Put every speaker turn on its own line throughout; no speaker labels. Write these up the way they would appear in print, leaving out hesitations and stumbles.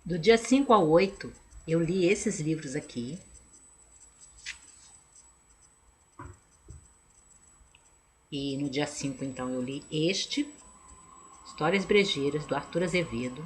Do dia 5 ao 8, eu li esses livros aqui. E no dia 5, então, eu li Histórias Brejeiras, do Arthur Azevedo.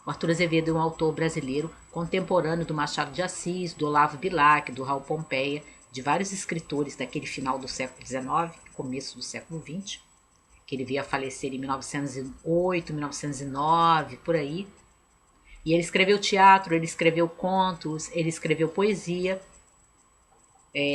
O Arthur Azevedo é um autor brasileiro contemporâneo do Machado de Assis, do Olavo Bilac, do Raul Pompeia, de vários escritores daquele final do século XIX, começo do século XX, que ele veio a falecer em 1908, 1909, por aí. E ele escreveu teatro, ele escreveu contos, ele escreveu poesia,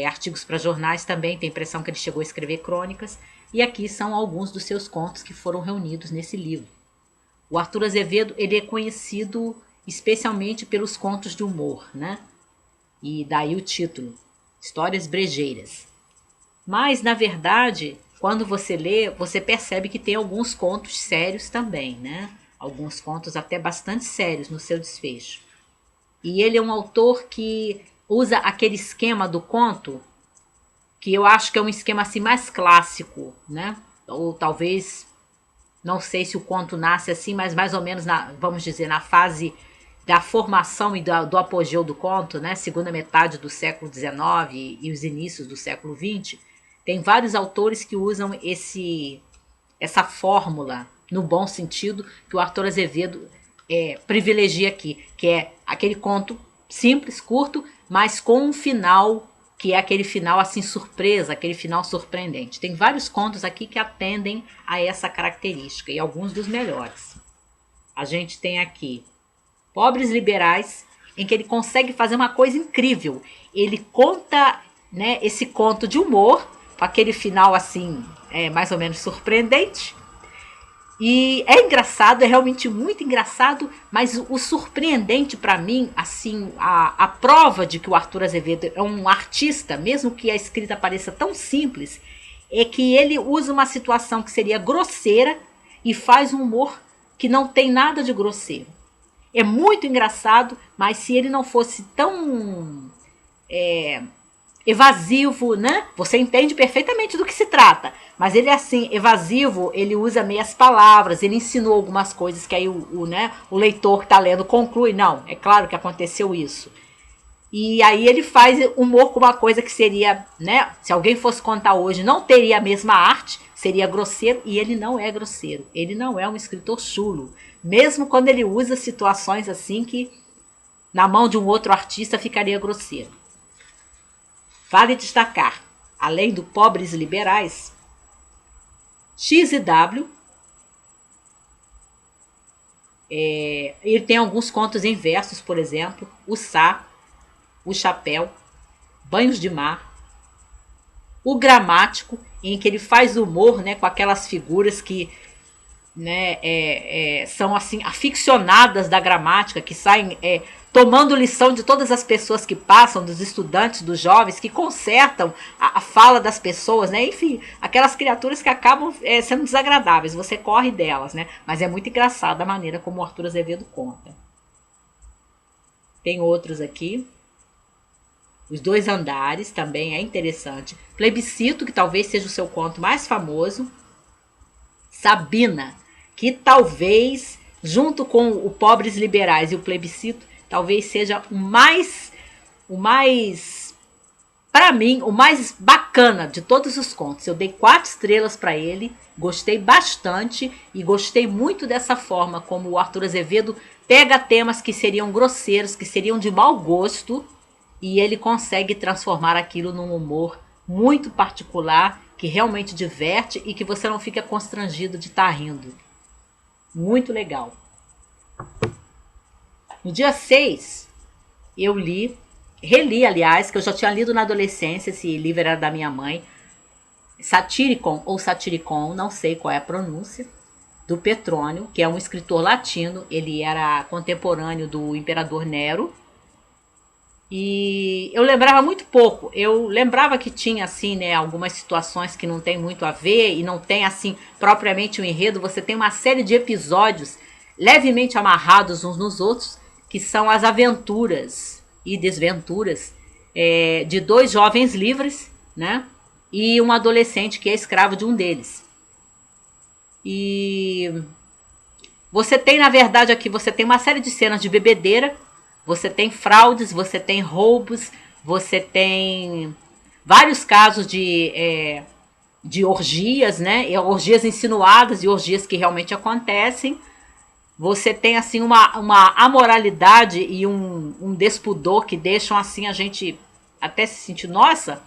artigos para jornais também, tem a impressão que ele chegou a escrever crônicas, e aqui são alguns dos seus contos que foram reunidos nesse livro. O Arthur Azevedo, ele é conhecido especialmente pelos contos de humor, né? E daí o título, Histórias Brejeiras. Mas, na verdade, quando você lê, você percebe que tem alguns contos sérios também, né? Alguns contos até bastante sérios no seu desfecho. E ele é um autor que usa aquele esquema do conto, que eu acho que é um esquema assim mais clássico, né? Ou talvez, não sei se o conto nasce assim, mas mais ou menos, vamos dizer, na fase da formação e do apogeu do conto, né? Segunda metade do século XIX e os inícios do século XX, tem vários autores que usam essa fórmula, no bom sentido, que o Arthur Azevedo privilegia aqui, que é aquele conto simples, curto, mas com um final que é aquele final assim surpresa, aquele final surpreendente. Tem vários contos aqui que atendem a essa característica e alguns dos melhores. A gente tem aqui Pobres Liberais, em que ele consegue fazer uma coisa incrível. Ele conta, né, esse conto de humor, com aquele final assim, mais ou menos surpreendente. E é engraçado, é realmente muito engraçado, mas o surpreendente para mim, assim, a prova de que o Arthur Azevedo é um artista, mesmo que a escrita pareça tão simples, é que ele usa uma situação que seria grosseira e faz um humor que não tem nada de grosseiro. É muito engraçado, mas se ele não fosse tão evasivo, né? Você entende perfeitamente do que se trata. Mas ele é assim, evasivo, ele usa meias palavras, ele ensinou algumas coisas que aí o leitor que está lendo conclui, não, é claro que aconteceu isso. E aí ele faz humor com uma coisa que seria, né? Se alguém fosse contar hoje, não teria a mesma arte, seria grosseiro, e ele não é grosseiro. Ele não é um escritor chulo. Mesmo quando ele usa situações assim que na mão de um outro artista ficaria grosseiro. Vale destacar, além do Pobres Liberais, X e W. Ele tem alguns contos em versos, por exemplo, O Sá, O Chapéu, Banhos de Mar, O Gramático, em que ele faz humor, né, com aquelas figuras que, né, são assim aficionadas da gramática, que saem tomando lição de todas as pessoas que passam, dos estudantes, dos jovens, que consertam a fala das pessoas, né? Enfim, aquelas criaturas que acabam sendo desagradáveis, você corre delas, né? Mas é muito engraçado a maneira como o Arthur Azevedo conta. Tem outros aqui. Os Dois Andares também é interessante. Plebiscito, que talvez seja o seu conto mais famoso. Sabina, que talvez, junto com o Pobres Liberais e o Plebiscito, talvez seja para mim, o mais bacana de todos os contos. Eu dei 4 estrelas para ele, gostei bastante e gostei muito dessa forma como o Arthur Azevedo pega temas que seriam grosseiros, que seriam de mau gosto, e ele consegue transformar aquilo num humor muito particular, que realmente diverte e que você não fica constrangido de estar rindo. Muito legal. No dia 6, eu reli, aliás, que eu já tinha lido na adolescência, esse livro era da minha mãe, Satyricon ou Satiricon, não sei qual é a pronúncia, do Petrônio, que é um escritor latino, ele era contemporâneo do imperador Nero, e eu lembrava muito pouco. Eu lembrava que tinha assim, né, algumas situações que não tem muito a ver e não tem assim propriamente um enredo. Você tem uma série de episódios levemente amarrados uns nos outros, que são as aventuras e desventuras de 2 jovens livres, né, e um adolescente que é escravo de um deles. E Você tem, na verdade, aqui, você tem uma série de cenas de bebedeira, você tem fraudes, você tem roubos, você tem vários casos de orgias, né? E orgias insinuadas e orgias que realmente acontecem. Você tem, assim, uma amoralidade e um despudor que deixam, assim, a gente até se sentir, nossa,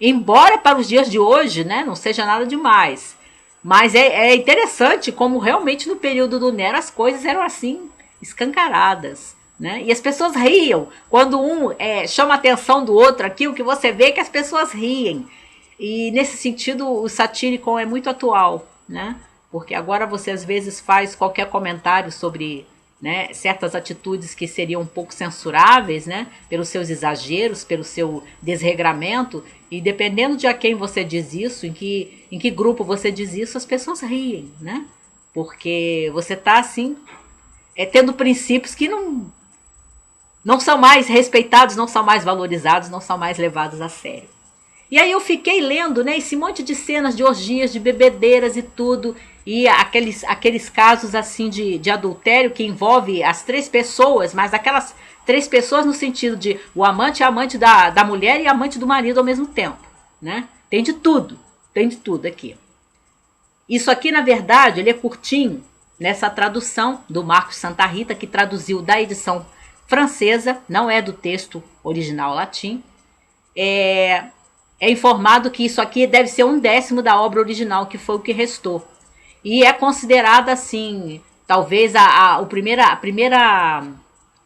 embora para os dias de hoje, né, não seja nada demais. Mas é interessante como realmente no período do Nero as coisas eram assim, escancaradas. Né? E as pessoas riam. Quando um chama a atenção do outro, aqui o que você vê é que as pessoas riem. E nesse sentido o satírico é muito atual. Né? Porque agora você às vezes faz qualquer comentário sobre, né, certas atitudes que seriam um pouco censuráveis, né, pelos seus exageros, pelo seu desregramento, e dependendo de a quem você diz isso, em que grupo você diz isso, as pessoas riem, né? Porque você está assim, tendo princípios que não são mais respeitados, não são mais valorizados, não são mais levados a sério. E aí eu fiquei lendo, né, esse monte de cenas de orgias, de bebedeiras e tudo, e aqueles casos assim de adultério que envolve as três pessoas, mas aquelas três pessoas no sentido de o amante é amante da mulher e amante do marido ao mesmo tempo, né? Tem de tudo aqui. Isso aqui, na verdade, ele é curtinho nessa tradução do Marcos Santa Rita, que traduziu da edição francesa, não é do texto original latim. É, é informado que isso aqui deve ser 1/10 da obra original, que foi o que restou. E é considerada assim, talvez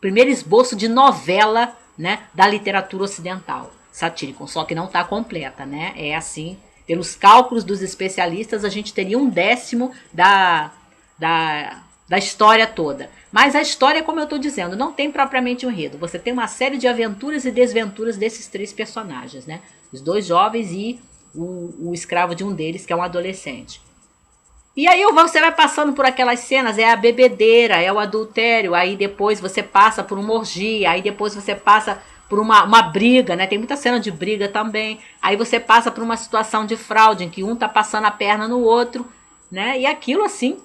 primeiro esboço de novela, né, da literatura ocidental satírica, só que não está completa, né? É assim, pelos cálculos dos especialistas, a gente teria 1/10 da história toda. Mas a história, como eu estou dizendo, não tem propriamente um enredo. Você tem uma série de aventuras e desventuras desses três personagens, né? Os dois jovens e o escravo de um deles, que é um adolescente. E aí você vai passando por aquelas cenas, é a bebedeira, é o adultério, aí depois você passa por uma orgia, aí depois você passa por uma briga, né? Tem muita cena de briga também. Aí você passa por uma situação de fraude, em que um tá passando a perna no outro, né? E aquilo assim,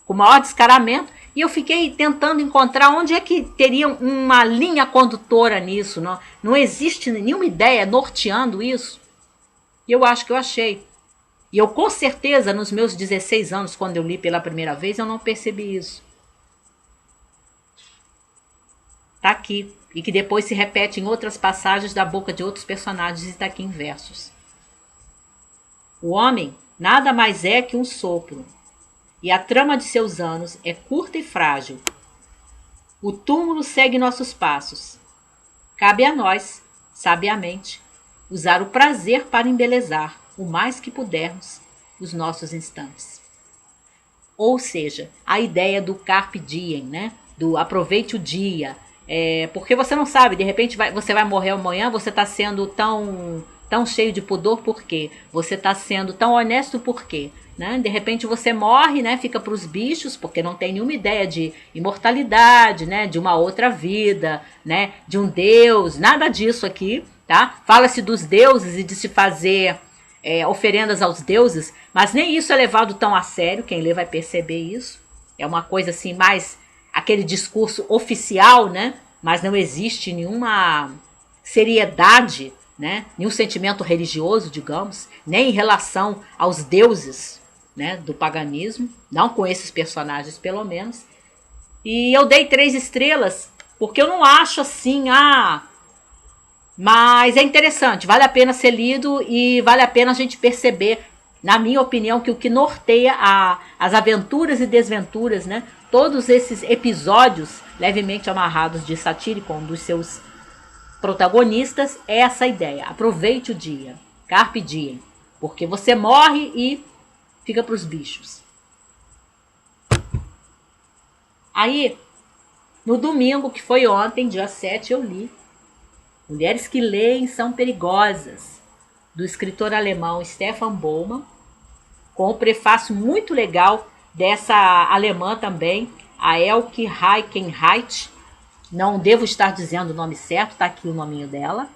com o maior descaramento. E eu fiquei tentando encontrar onde é que teria uma linha condutora nisso. Não existe nenhuma ideia norteando isso. E eu acho que eu achei. E eu, com certeza, nos meus 16 anos, quando eu li pela primeira vez, eu não percebi isso. Tá aqui. E que depois se repete em outras passagens da boca de outros personagens e está aqui em versos. O homem nada mais é que um sopro, e a trama de seus anos é curta e frágil. O túmulo segue nossos passos. Cabe a nós, sabiamente, usar o prazer para embelezar, o mais que pudermos, os nossos instantes. Ou seja, a ideia do carpe diem, né? Do aproveite o dia. Porque você não sabe, de repente você vai morrer amanhã, você está sendo tão cheio de pudor, por quê? Você está sendo tão honesto, por quê? Né? De repente você morre, né? Fica para os bichos, porque não tem nenhuma ideia de imortalidade, né? De uma outra vida, né? De um Deus, nada disso aqui, tá? Fala-se dos deuses e de se fazer oferendas aos deuses, mas nem isso é levado tão a sério, quem lê vai perceber isso. É uma coisa assim, mais aquele discurso oficial, né? Mas não existe nenhuma seriedade, né? Nenhum sentimento religioso, digamos, nem em relação aos deuses, né? Do paganismo, não com esses personagens, pelo menos. E eu dei 3 estrelas, porque eu não acho assim, mas é interessante, vale a pena ser lido e vale a pena a gente perceber, na minha opinião, que o que norteia as aventuras e desventuras, né? Todos esses episódios levemente amarrados de Satyricon, dos seus protagonistas, é essa ideia. Aproveite o dia, carpe diem, porque você morre e fica para os bichos. Aí, no domingo, que foi ontem, dia 7, eu li Mulheres que Leem São Perigosas, do escritor alemão Stefan Bollmann, com um prefácio muito legal dessa alemã também, a Elke Heikenheit. Não devo estar dizendo o nome certo, está aqui o nominho dela.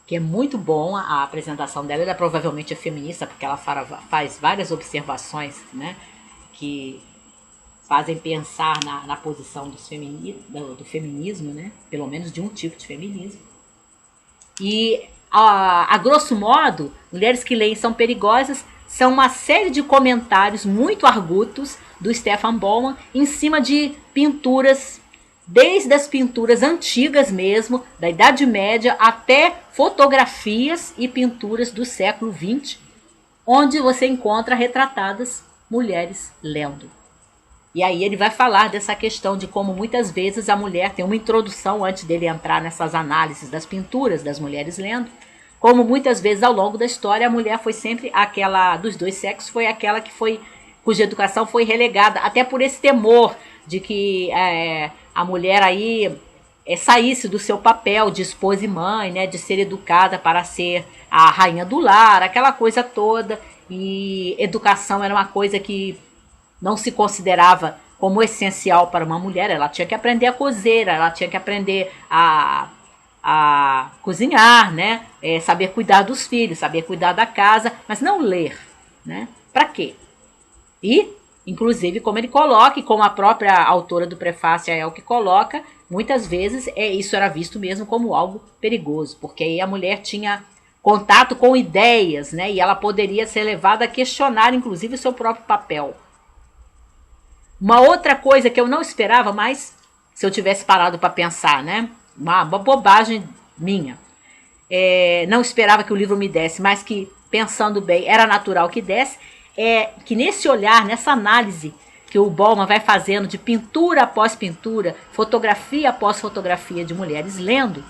que é muito bom a apresentação dela. Ela provavelmente é feminista, porque ela faz várias observações, né, que fazem pensar na posição do feminismo, né, pelo menos de um tipo de feminismo. E, a grosso modo, Mulheres que Leem São Perigosas são uma série de comentários muito argutos do Stefan Bauman em cima de pinturas, desde as pinturas antigas mesmo, da Idade Média, até fotografias e pinturas do século XX, onde você encontra retratadas mulheres lendo. E aí ele vai falar dessa questão de como muitas vezes a mulher tem uma introdução antes dele entrar nessas análises das pinturas das mulheres lendo, como muitas vezes ao longo da história a mulher foi sempre aquela dos dois sexos, foi aquela que foi cuja educação foi relegada, até por esse temor de que a mulher aí saísse do seu papel de esposa e mãe, né, de ser educada para ser a rainha do lar, aquela coisa toda. E educação era uma coisa que não se considerava como essencial para uma mulher. Ela tinha que aprender a cozer, ela tinha que aprender a cozinhar, né? Saber cuidar dos filhos, saber cuidar da casa, mas não ler, né? Para quê? E, inclusive, como ele coloca, e como a própria autora do prefácio é o que coloca, muitas vezes isso era visto mesmo como algo perigoso, porque aí a mulher tinha contato com ideias, né? E ela poderia ser levada a questionar, inclusive, o seu próprio papel. Uma outra coisa que eu não esperava, mas se eu tivesse parado para pensar, né? Uma bobagem minha. Não esperava que o livro me desse, mas que, pensando bem, era natural que desse, é que nesse olhar, nessa análise que o Bauman vai fazendo de pintura após pintura, fotografia após fotografia de mulheres lendo,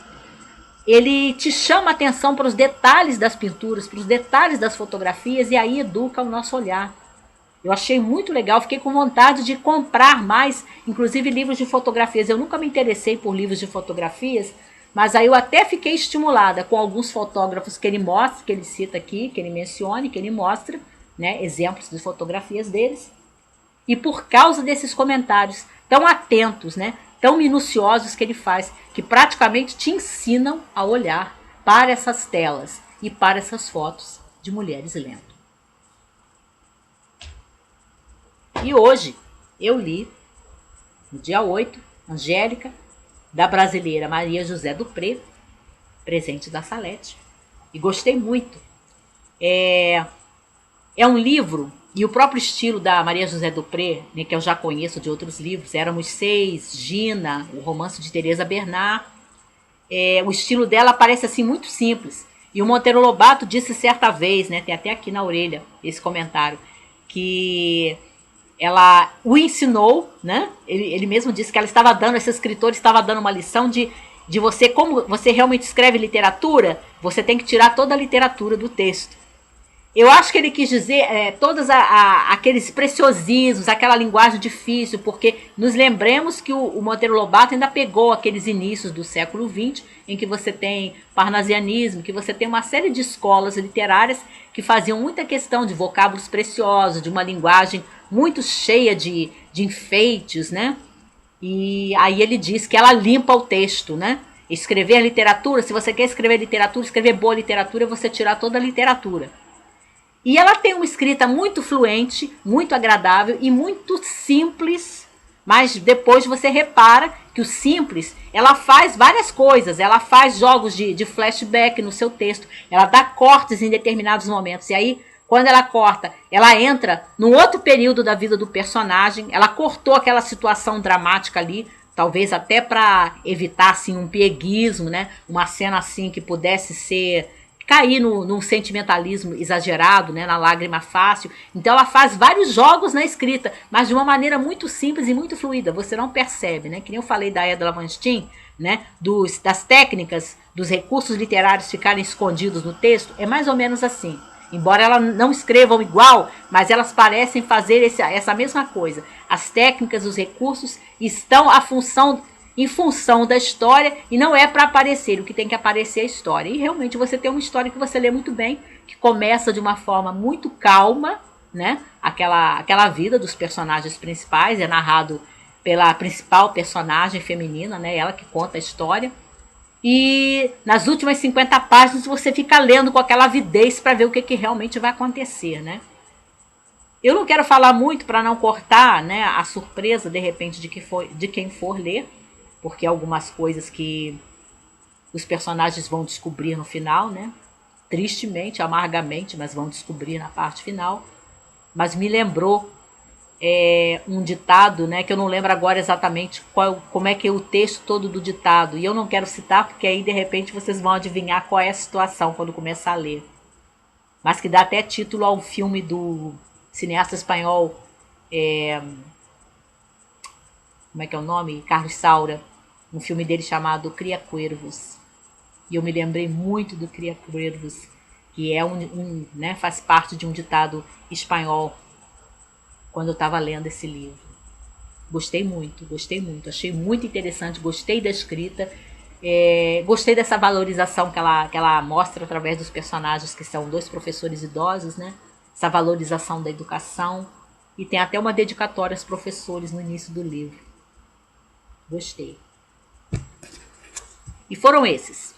ele te chama a atenção para os detalhes das pinturas, para os detalhes das fotografias, e aí educa o nosso olhar. Eu achei muito legal, fiquei com vontade de comprar mais, inclusive livros de fotografias. Eu nunca me interessei por livros de fotografias, mas aí eu até fiquei estimulada com alguns fotógrafos que ele mostra, que ele cita aqui, que ele menciona, que ele mostra, né, exemplos de fotografias deles. E por causa desses comentários tão atentos, né, tão minuciosos que ele faz, que praticamente te ensinam a olhar para essas telas e para essas fotos de mulheres lendo. E hoje eu li, no dia 8, Angélica, da brasileira Maria José Dupré, presente da Salete, e gostei muito. É um livro, e o próprio estilo da Maria José Dupré, né, que eu já conheço de outros livros, Éramos Seis, Gina, o romance de Teresa Bernard, o estilo dela parece assim muito simples. E o Monteiro Lobato disse certa vez, né, tem até aqui na orelha esse comentário, que ela o ensinou, né? Ele mesmo disse que ela estava dando, esse escritor estava dando uma lição de você, como você realmente escreve literatura, você tem que tirar toda a literatura do texto. Eu acho que ele quis dizer todos aqueles preciosismos, aquela linguagem difícil, porque nos lembremos que o Monteiro Lobato ainda pegou aqueles inícios do século XX, em que você tem parnasianismo, que você tem uma série de escolas literárias que faziam muita questão de vocábulos preciosos, de uma linguagem muito cheia de enfeites, né? E aí ele diz que ela limpa o texto, né? Escrever literatura, se você quer escrever literatura, escrever boa literatura, é você tirar toda a literatura. E ela tem uma escrita muito fluente, muito agradável e muito simples, mas depois você repara que o simples, ela faz várias coisas, ela faz jogos de flashback no seu texto, ela dá cortes em determinados momentos, e aí quando ela corta, ela entra num outro período da vida do personagem, ela cortou aquela situação dramática ali, talvez até para evitar assim um pieguismo, né? Uma cena assim que pudesse ser cair num sentimentalismo exagerado, né, na lágrima fácil. Então ela faz vários jogos na escrita, mas de uma maneira muito simples e muito fluida. Você não percebe, né? Que nem eu falei da Edla Van Steen, né, das técnicas, dos recursos literários ficarem escondidos no texto, é mais ou menos assim. Embora elas não escrevam igual, mas elas parecem fazer essa mesma coisa. As técnicas, os recursos estão em função da história e não é para aparecer. O que tem que aparecer é a história. E realmente você tem uma história que você lê muito bem, que começa de uma forma muito calma, né? Aquela vida dos personagens principais é narrado pela principal personagem feminina, né? Ela que conta a história. E nas últimas 50 páginas você fica lendo com aquela avidez para ver o que realmente vai acontecer, né? Eu não quero falar muito para não cortar, né, a surpresa de repente de quem for ler, porque algumas coisas que os personagens vão descobrir no final, né? Tristemente, amargamente, mas vão descobrir na parte final. Mas me lembrou um ditado, né, que eu não lembro agora exatamente como é que é o texto todo do ditado. E eu não quero citar, porque aí de repente vocês vão adivinhar qual é a situação quando começar a ler. Mas que dá até título ao filme do cineasta espanhol, como é que é o nome? Carlos Saura. Um filme dele chamado Cria Cuervos. E eu me lembrei muito do Cria Cuervos, que é né, faz parte de um ditado espanhol, quando eu estava lendo esse livro. Gostei muito, gostei muito. Achei muito interessante, gostei da escrita. Gostei dessa valorização que ela mostra através dos personagens, que são dois professores idosos, né? Essa valorização da educação. E tem até uma dedicatória aos professores no início do livro. Gostei. E foram esses.